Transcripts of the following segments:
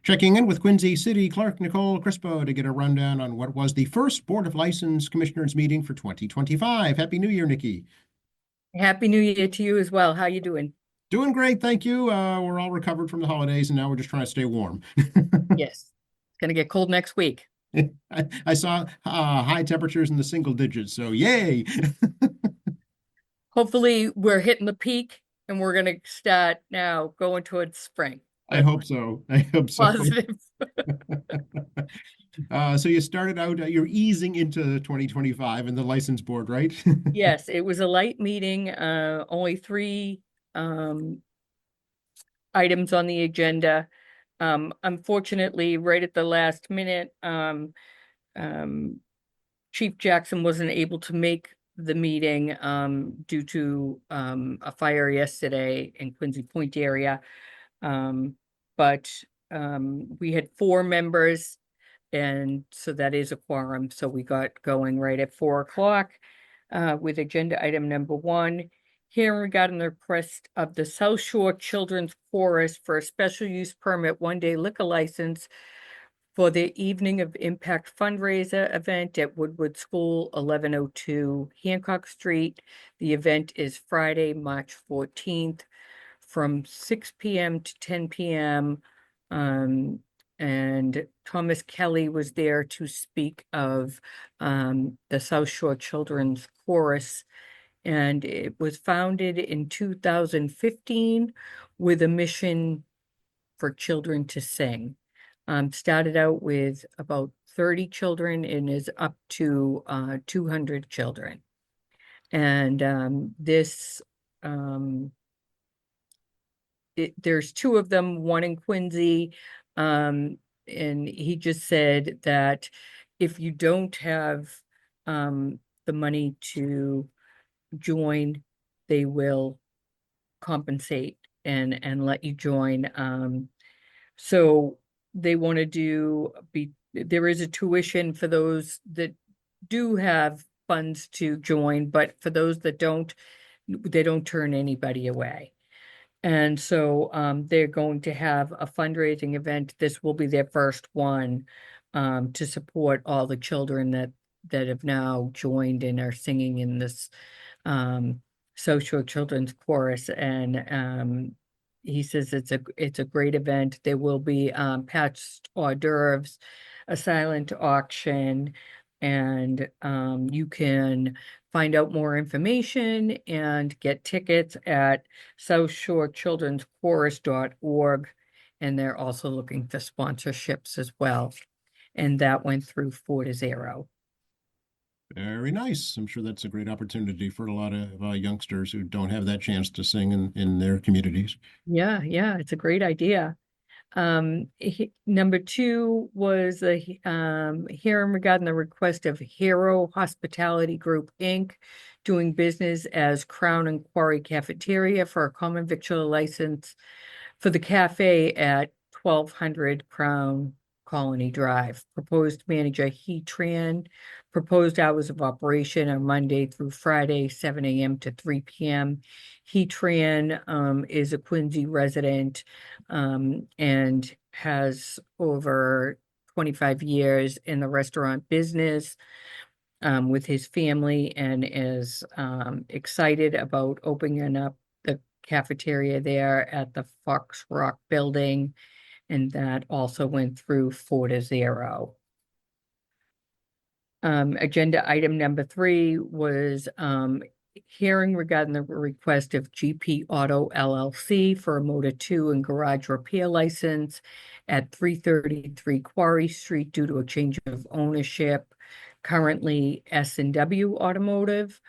Checking in with Quincy City Clerk Nicole Crispo to get a rundown on what was the first Board of License Commissioners meeting for 2025. Happy New Year, Nikki. Happy New Year to you as well. How you doing? Doing great, thank you. We're all recovered from the holidays, and now we're just trying to stay warm. Yes. It's gonna get cold next week. I saw high temperatures in the single digits, so yay! Hopefully we're hitting the peak and we're gonna start now going towards spring. I But hope so. I hope so. positive. So you started out, you're easing into 2025 in the license board, right? Yes, it was a light meeting, only three um items on the agenda. Unfortunately, right at the last minute, um Chief Jackson wasn't able to make the meeting due to a fire yesterday in Quincy Point area. Um, but we had four members, and so that is a quorum. So we got going right at 4 o'clock with agenda item number one. Hearing regarding the request of the South Shore Children's Chorus for a special use permit 1-day liquor license for the Evening of Impact fundraiser event at Woodward School, 1102 Hancock Street. The event is Friday, March 14th from 6 p.m. to 10 p.m. And Thomas Kelly was there to speak of the South Shore Children's Chorus. And it was founded in 2015 with a mission for children to sing. Started out with about 30 children and is up to 200 children. And there's two of them, one in Quincy. And he just said that if you don't have the money to join, they will compensate and let you join. So they want to there is a tuition for those that do have funds to join, but for those that don't, they don't turn anybody away. And so they're going to have a fundraising event. This will be their first one to support all the children that have now joined and are singing in this social children's chorus. And he says it's a great event. There will be patched hors d'oeuvres, a silent auction, and you can find out more information and get tickets at southshorechildren'schorus.org. And they're also looking for sponsorships as well. And that went through 4-0. Very nice. I'm sure that's a great opportunity for a lot of youngsters who don't have that chance to sing in their communities. Yeah, it's a great idea. Number two was a hearing regarding the request of Hero Hospitality Group, Inc., doing business as Crown and Quarry Cafeteria for a common victual license for the cafe at 1200 Crown Colony Drive. Proposed manager He Tran. Proposed hours of operation are Monday through Friday, 7 a.m. to 3 p.m. He Tran is a Quincy resident and has over 25 years in the restaurant business with his family, and is excited about opening up the cafeteria there at the Fox Rock building. And that also went through 4-0. Agenda item number three was hearing regarding the request of GP Auto LLC for a Motor 2 and garage repair license at 333 Quarry Street due to a change of ownership. Currently S&W Automotive.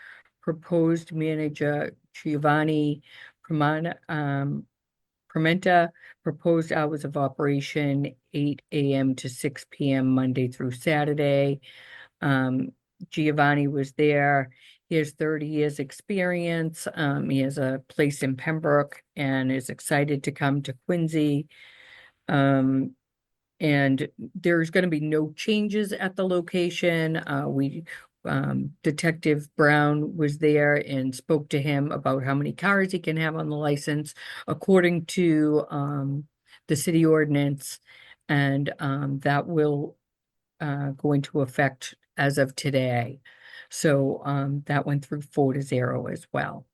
Proposed manager Giovanni Prementa. Proposed hours of operation 8 a.m. to 6 p.m. Monday through Saturday. Giovanni was there. He has 30 years experience. He has a place in Pembroke and is excited to come to Quincy. And there's going to be no changes at the location. Detective Brown was there and spoke to him about how many cars he can have on the license according to the city ordinance. And that will go into effect as of today. So that went through 4-0 as well.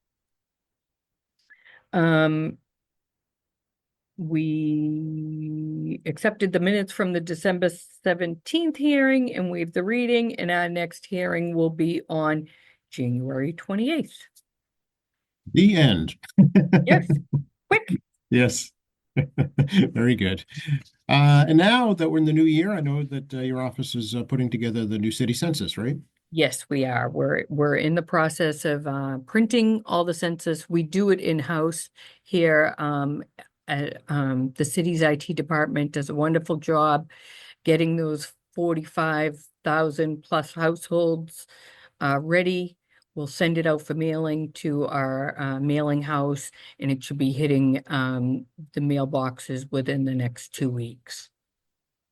We accepted the minutes from the December 17th hearing and waived the reading, and our next hearing will be on January 28th. The end. Yes, quick. Yes. Very good. And now that we're in the new year, I know that your office is putting together the new city census, right? Yes, we are. We're in the process of printing all the census. We do it in-house here. The city's IT department does a wonderful job getting those 45,000 plus households ready. We'll send it out for mailing to our mailing house, and it should be hitting the mailboxes within the next 2 weeks.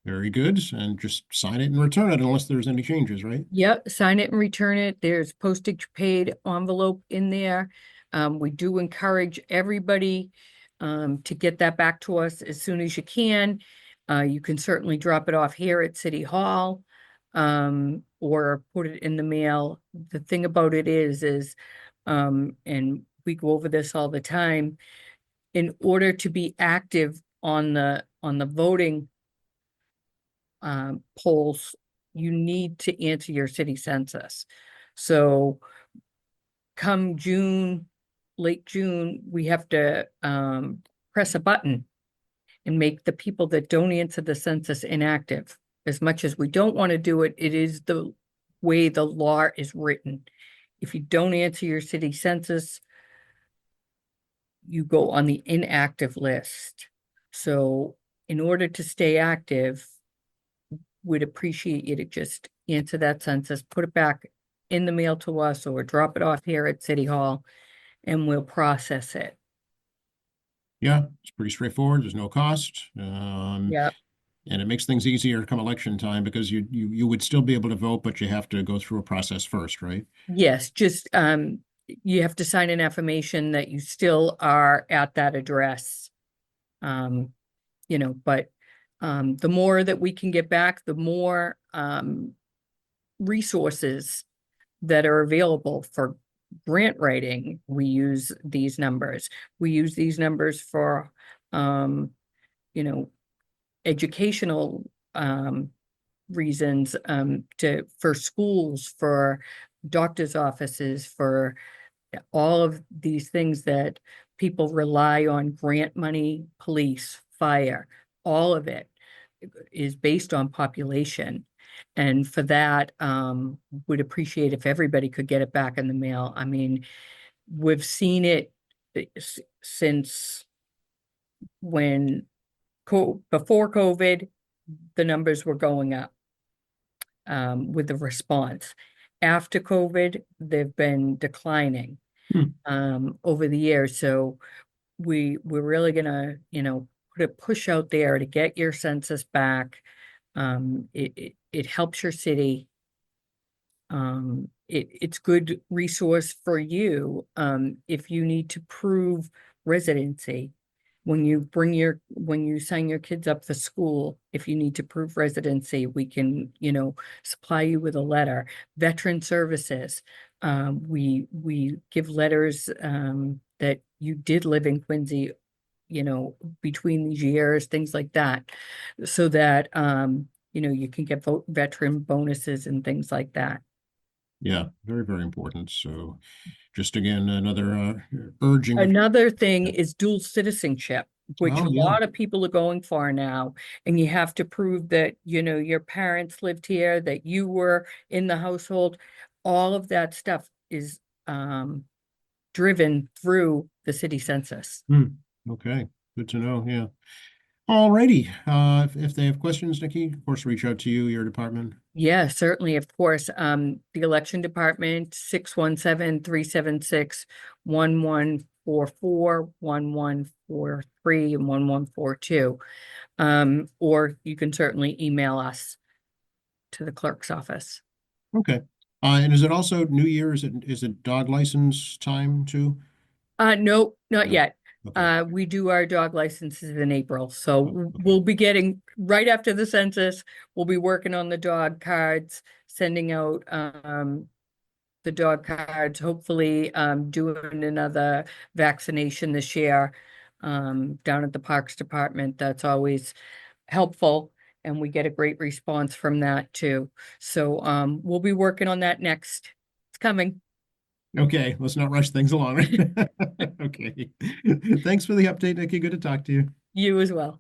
Very good. And just sign it and return it unless there's any changes, right? Yep, sign it and return it. There's postage paid envelope in there. We do encourage everybody to get that back to us as soon as you can. You can certainly drop it off here at City Hall or put it in the mail. The thing about it is, and we go over this all the time, in order to be active on the voting polls, you need to answer your city census. So come June, late June, we have to press a button and make the people that don't answer the census inactive. As much as we don't want to do it, it is the way the law is written. If you don't answer your city census, you go on the inactive list. So in order to stay active, we'd appreciate you to just answer that census, put it back in the mail to us, or drop it off here at City Hall, and we'll process it. Yeah, it's pretty straightforward. There's no cost. Yep. And it makes things easier come election time because you would still be able to vote, but you have to go through a process first, right? Yes, just you have to sign an affirmation that you still are at that address. But the more that we can get back, the more resources that are available for grant writing. We use these numbers. We use these numbers for educational reasons, for schools, for doctor's offices, for all of these things that people rely on grant money, police, fire, all of it is based on population. And for that, would appreciate if everybody could get it back in the mail. I mean, we've seen it since before COVID, the numbers were going up with the response. After COVID, they've been declining over the years. So we're really gonna, put a push out there to get your census back. It helps your city. It's good resource for you if you need to prove residency. When you sign your kids up for school, if you need to prove residency, we can, supply you with a letter. Veteran services, we give letters that you did live in Quincy, between these years, things like that, so that you can get veteran bonuses and things like that. Yeah, very, very important. So just again, another urging. Another thing is dual citizenship, which Oh, a yeah. lot of people are going for now. And you have to prove that, your parents lived here, that you were in the household. All of that stuff is driven through the city census. Okay, good to know. Yeah. All righty. If they have questions, Nikki, of course, reach out to you, your department. Yeah, certainly, of course. The election department, 617-376-1144, 1143, and 1142. Or you can certainly email us to the clerk's office. Okay. And is it also New Year? Is it dog license time too? No, not No. yet. Okay. We do our dog licenses in April, so Oh, okay. we'll be getting, right after the census, we'll be working on the dog cards, sending out, the dog cards, hopefully, doing another vaccination this year, down at the Parks Department. That's always helpful, and we get a great response from that too. So, we'll be working on that next. It's coming. Okay, let's not rush things along. Okay. Thanks for the update, Nikki. Good to talk to you. You as well.